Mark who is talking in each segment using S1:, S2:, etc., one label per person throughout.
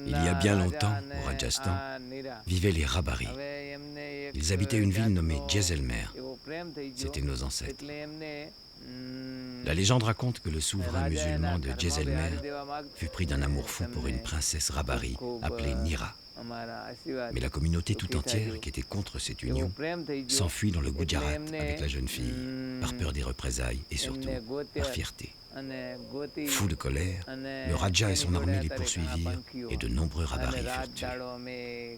S1: Il y a bien longtemps, au Rajasthan, vivaient les Rabaris. Ils habitaient une ville nommée Jaisalmer. C'étaient nos ancêtres. La légende raconte que le souverain musulman de Jaisalmer fut pris d'un amour fou pour une princesse Rabari appelée Nira. Mais la communauté tout entière, qui était contre cette union, s'enfuit dans le Gujarat avec la jeune fille, par peur des représailles et surtout par fierté. Fou de colère, le Raja et son armée les poursuivirent et de nombreux Rabaris furent tués.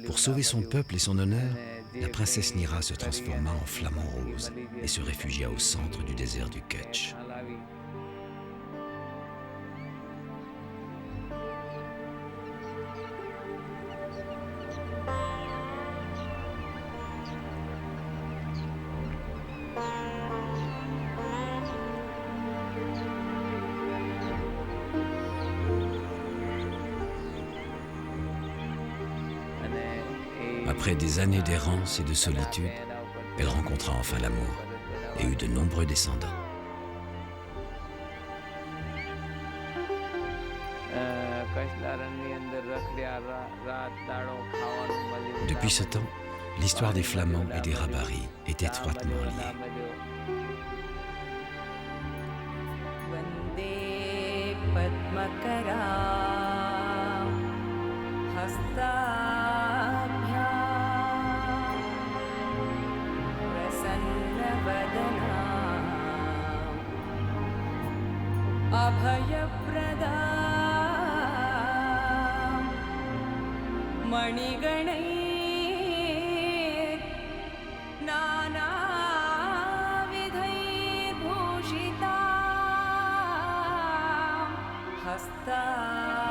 S1: Pour sauver son peuple et son honneur, la princesse Nira se transforma en flamant rose et se réfugia au centre du désert du Kutch. Après des années d'errance et de solitude, elle rencontra enfin l'amour et eut de nombreux descendants. Depuis ce temps, l'histoire des Flamands et des Rabaris est étroitement liée.
S2: अभयप्रदा मणिगणै नानाविधैर्भूषिता हस्ताभ्याम्.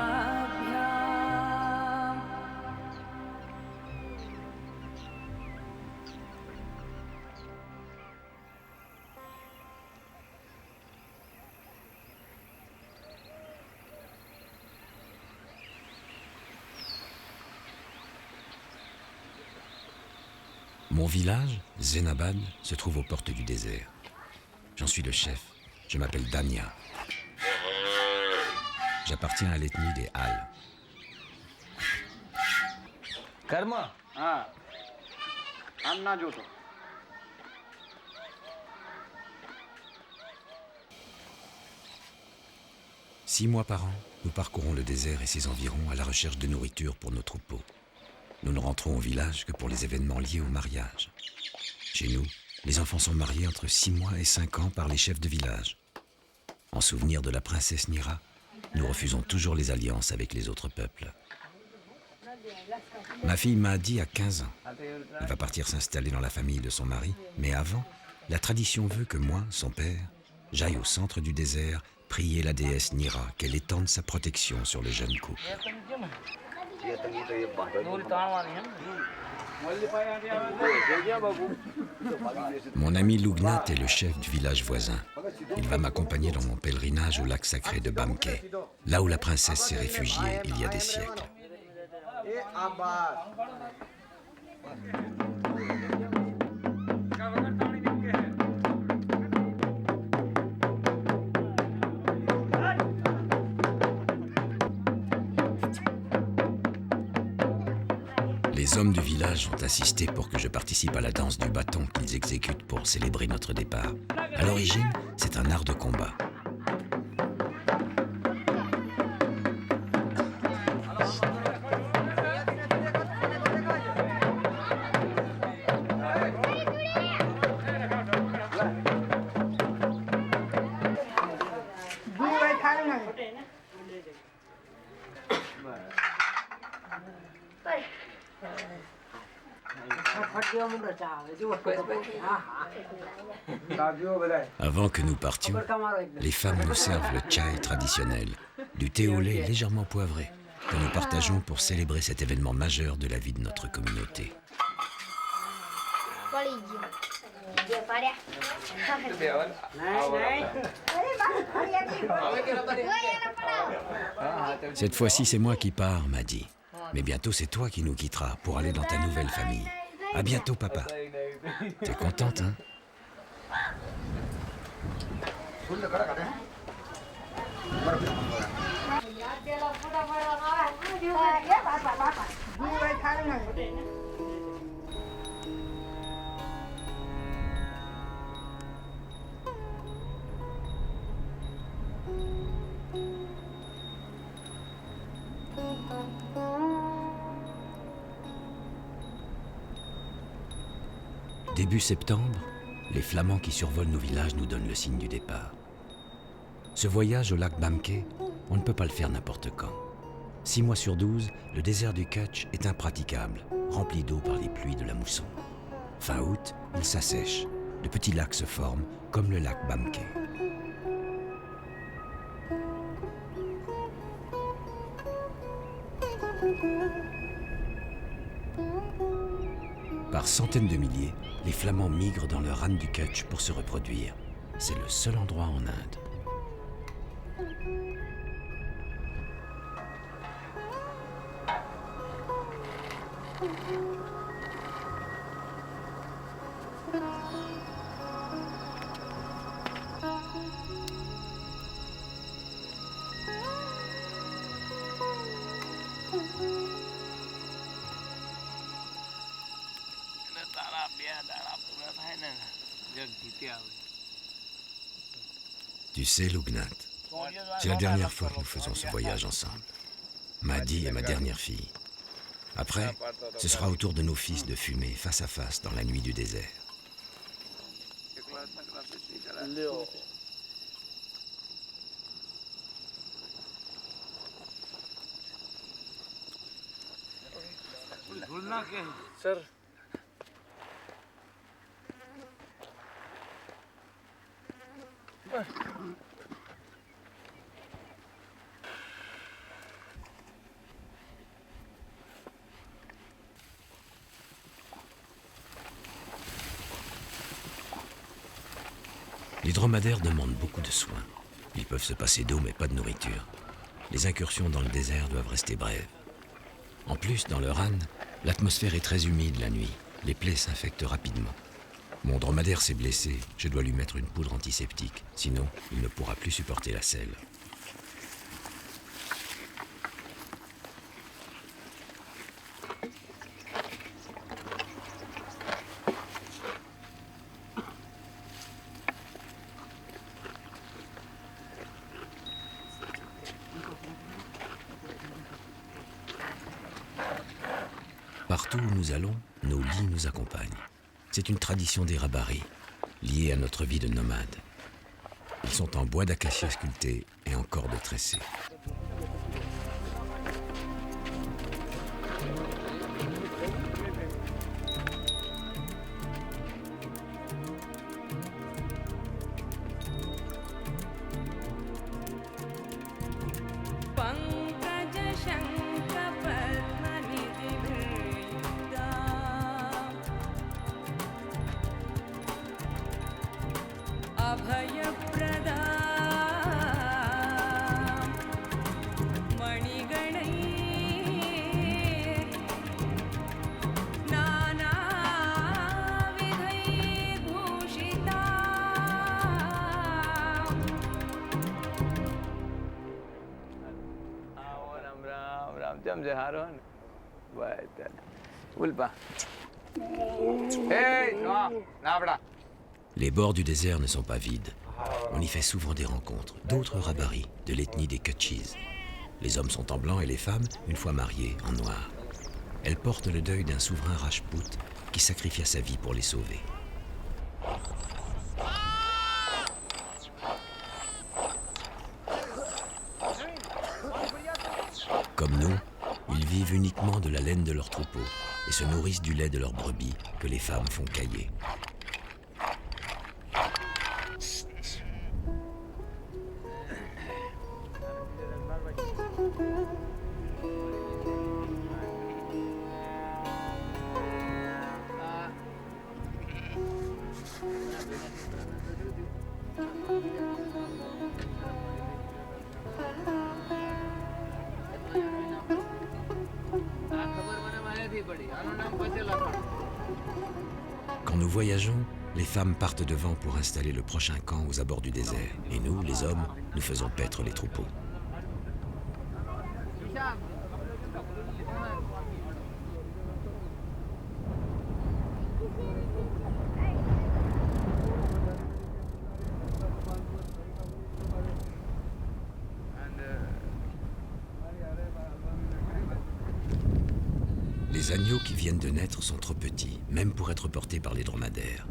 S1: Mon village, Zenabad, se trouve aux portes du désert. J'en suis le chef. Je m'appelle Dania. J'appartiens à l'ethnie des Hal.
S3: Karma. Anna Joto.
S1: Six mois par an, nous parcourons le désert et ses environs à la recherche de nourriture pour nos troupeaux. Nous ne rentrons au village que pour les événements liés au mariage. Chez nous, les enfants sont mariés entre 6 mois et 5 ans par les chefs de village. En souvenir de la princesse Nira, nous refusons toujours les alliances avec les autres peuples. Ma fille Mahdi a 15 ans. Elle va partir s'installer dans la famille de son mari, mais avant, la tradition veut que moi, son père, j'aille au centre du désert prier la déesse Nira qu'elle étende sa protection sur le jeune couple. Mon ami Lugnat est le chef du village voisin. Il va m'accompagner dans mon pèlerinage au lac sacré de Bamke, là où la princesse s'est réfugiée il y a des siècles. Les hommes du village ont insisté pour que je participe à la danse du bâton qu'ils exécutent pour célébrer notre départ. À l'origine, c'est un art de combat. Avant que nous partions, les femmes nous servent le chai traditionnel, du thé au lait légèrement poivré, que nous partageons pour célébrer cet événement majeur de la vie de notre communauté. Cette fois-ci, c'est moi qui pars, m'a dit. Mais bientôt, c'est toi qui nous quitteras pour aller dans ta nouvelle famille. À bientôt, papa. T'es contente, hein? Début septembre, les flamands qui survolent nos villages nous donnent le signe du départ. Ce voyage au lac Bamke, on ne peut pas le faire n'importe quand. 6 mois sur 12, le désert du Kutch est impraticable, rempli d'eau par les pluies de la mousson. Fin août, il s'assèche. De petits lacs se forment, comme le lac Bamke. Par centaines de milliers, les Flamands migrent dans le Rann du Kutch pour se reproduire. C'est le seul endroit en Inde. Tu sais, Lugnat, c'est la dernière fois que nous faisons ce voyage ensemble. Mahdi est ma dernière fille. Après, ce sera au tour de nos fils de fumer face à face dans la nuit du désert.
S3: Sir.
S1: Les dromadaires demandent beaucoup de soins. Ils peuvent se passer d'eau mais pas de nourriture. Les incursions dans le désert doivent rester brèves. En plus, dans le Rann, l'atmosphère est très humide la nuit. Les plaies s'infectent rapidement. Mon dromadaire s'est blessé, je dois lui mettre une poudre antiseptique. Sinon, il ne pourra plus supporter la selle. Partout où nous allons, nos lits nous accompagnent. C'est une tradition des Rabaris, liée à notre vie de nomade. Ils sont en bois d'acacia sculpté et en corde tressée. Les bords du désert ne sont pas vides. On y fait souvent des rencontres, d'autres Rabaris, de l'ethnie des Kutchis. Les hommes sont en blanc et les femmes, une fois mariées, en noir. Elles portent le deuil d'un souverain Rajput qui sacrifia sa vie pour les sauver. Comme nous, ils vivent uniquement de la laine de leurs troupeaux et se nourrissent du lait de leurs brebis que les femmes font cailler. Quand nous voyageons, les femmes partent devant pour installer le prochain camp aux abords du désert. Et nous, les hommes, nous faisons paître les troupeaux. Les agneaux qui viennent de naître sont trop petits, même pour être portés par les dromadaires.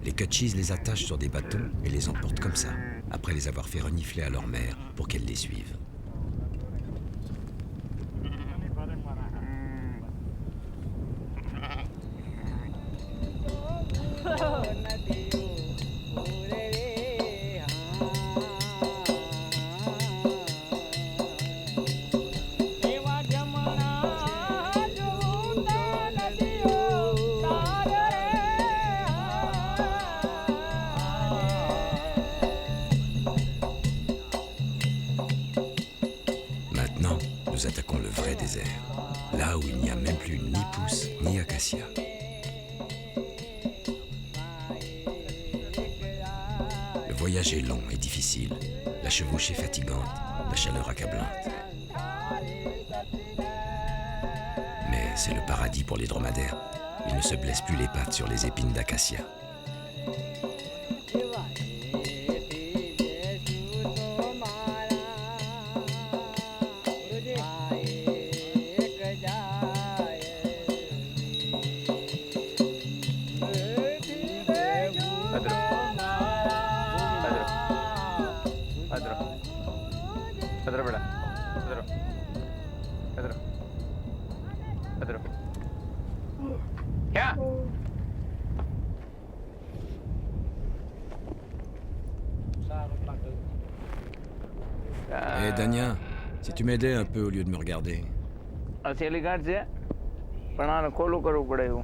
S1: Les Kutchis les attachent sur des bâtons et les emportent comme ça, après les avoir fait renifler à leur mère pour qu'elle les suive. Maintenant, nous attaquons le vrai désert, là où il n'y a même plus ni pousses ni acacias. Le voyage est long et difficile, la chevauchée fatigante, la chaleur accablante. Mais c'est le paradis pour les dromadaires. Ils ne se blessent plus les pattes sur les épines d'acacia. Hé Dania, si tu m'aidais un peu au lieu de me regarder.
S3: આ છેલ્લી ગાંઠ છે પણ આને ખોલું કરવું પડે એવું